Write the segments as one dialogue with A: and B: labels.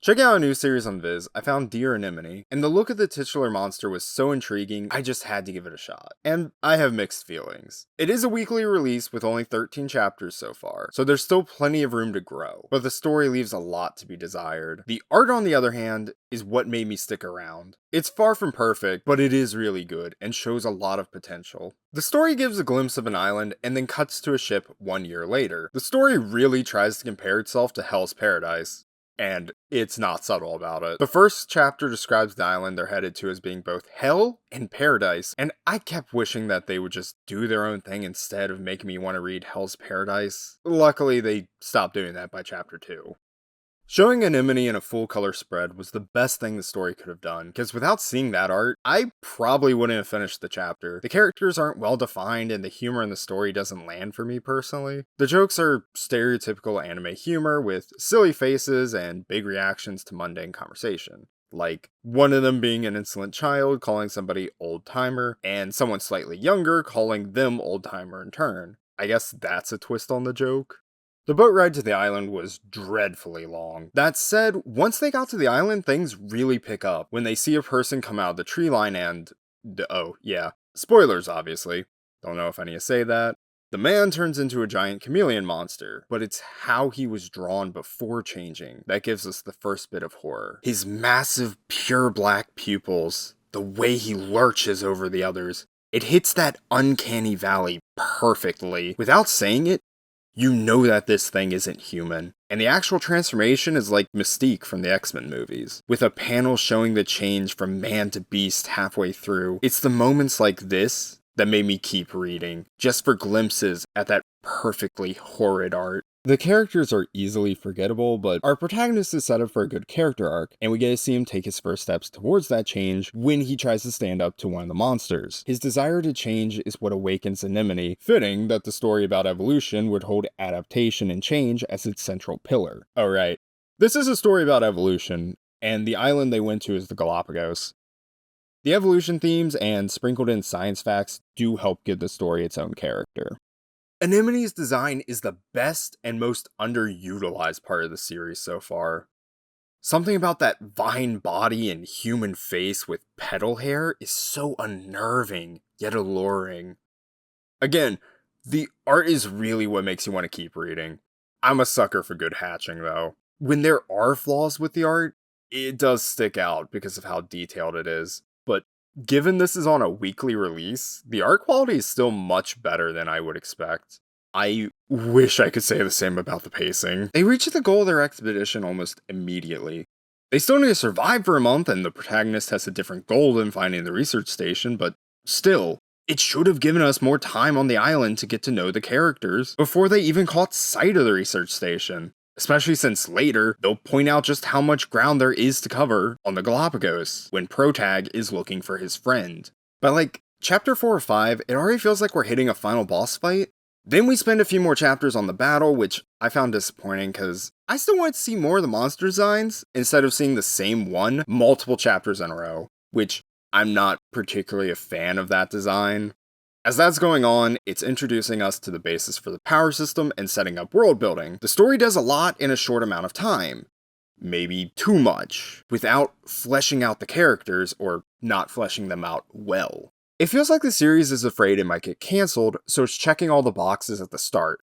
A: Checking out a new series on Viz, I found Dear Anemone, and the look of the titular monster was so intriguing, I just had to give it a shot. And I have mixed feelings. It is a weekly release with only 13 chapters so far, so there's still plenty of room to grow, but the story leaves a lot to be desired. The art, on the other hand, is what made me stick around. It's far from perfect, but it is really good and shows a lot of potential. The story gives a glimpse of an island and then cuts to a ship 1 year later. The story really tries to compare itself to Hell's Paradise, and it's not subtle about it. The first chapter describes the island they're headed to as being both hell and paradise, and I kept wishing that they would just do their own thing instead of making me want to read Hell's Paradise. Luckily, they stopped doing that by chapter 2. Showing Anemone in a full color spread was the best thing the story could have done, because without seeing that art, I probably wouldn't have finished the chapter. The characters aren't well defined and the humor in the story doesn't land for me personally. The jokes are stereotypical anime humor with silly faces and big reactions to mundane conversation. Like one of them being an insolent child calling somebody old timer, and someone slightly younger calling them old timer in turn. I guess that's a twist on the joke. The boat ride to the island was dreadfully long. That said, once they got to the island, things really pick up when they see a person come out of the tree line and... oh, yeah. Spoilers, obviously. Don't know if I need to say that. The man turns into a giant chameleon monster, but it's how he was drawn before changing that gives us the first bit of horror. His massive, pure black pupils, the way he lurches over the others, it hits that uncanny valley perfectly. Without saying it, you know that this thing isn't human. And the actual transformation is like Mystique from the X-Men movies, with a panel showing the change from man to beast halfway through. It's the moments like this that made me keep reading, just for glimpses at that perfectly horrid art. The characters are easily forgettable, but our protagonist is set up for a good character arc, and we get to see him take his first steps towards that change when he tries to stand up to one of the monsters. His desire to change is what awakens Anemone, fitting that the story about evolution would hold adaptation and change as its central pillar. Alright, this is a story about evolution, and the island they went to is the Galapagos. The evolution themes and sprinkled in science facts do help give the story its own character. Anemone's design is the best and most underutilized part of the series so far. Something about that vine body and human face with petal hair is so unnerving, yet alluring. Again, the art is really what makes you want to keep reading. I'm a sucker for good hatching though. When there are flaws with the art, it does stick out because of how detailed it is, but given this is on a weekly release, the art quality is still much better than I would expect. I wish I could say the same about the pacing. They reach the goal of their expedition almost immediately. They still need to survive for a month, and the protagonist has a different goal than finding the research station, but still, it should have given us more time on the island to get to know the characters before they even caught sight of the research station. Especially since later, they'll point out just how much ground there is to cover on the Galapagos, when Protag is looking for his friend. By like, chapter 4 or 5, it already feels like we're hitting a final boss fight. Then we spend a few more chapters on the battle, which I found disappointing because I still wanted to see more of the monster designs, instead of seeing the same one multiple chapters in a row, which I'm not particularly a fan of that design. As that's going on, it's introducing us to the basis for the power system and setting up world building. The story does a lot in a short amount of time. Maybe too much, without fleshing out the characters, or not fleshing them out well. It feels like the series is afraid it might get cancelled, so it's checking all the boxes at the start,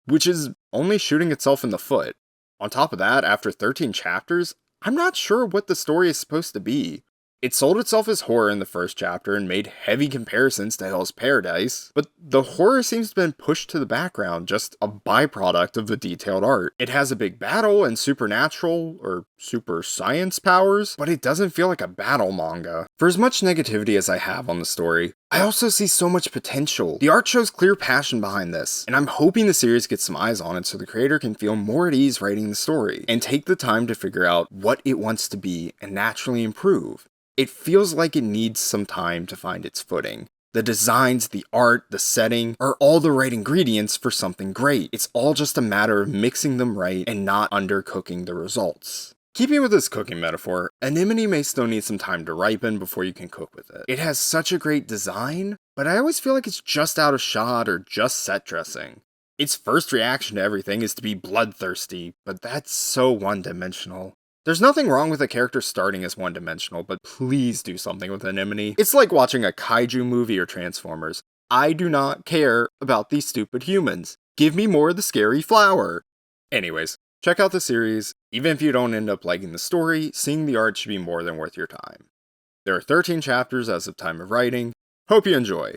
A: which is only shooting itself in the foot. On top of that, after 13 chapters, I'm not sure what the story is supposed to be. It sold itself as horror in the first chapter and made heavy comparisons to Hell's Paradise, but the horror seems to have been pushed to the background, just a byproduct of the detailed art. It has a big battle and supernatural, or super science powers, but it doesn't feel like a battle manga. For as much negativity as I have on the story, I also see so much potential. The art shows clear passion behind this, and I'm hoping the series gets some eyes on it so the creator can feel more at ease writing the story, and take the time to figure out what it wants to be and naturally improve. It feels like it needs some time to find its footing. The designs, the art, the setting are all the right ingredients for something great. It's all just a matter of mixing them right and not undercooking the results. Keeping with this cooking metaphor, Anemone may still need some time to ripen before you can cook with it. It has such a great design, but I always feel like it's just out of shot or just set dressing. Its first reaction to everything is to be bloodthirsty, but that's so one-dimensional. There's nothing wrong with a character starting as one-dimensional, but please do something with Anemone. It's like watching a kaiju movie or Transformers. I do not care about these stupid humans. Give me more of the scary flower. Anyways, check out the series. Even if you don't end up liking the story, seeing the art should be more than worth your time. There are 13 chapters as of time of writing. Hope you enjoy.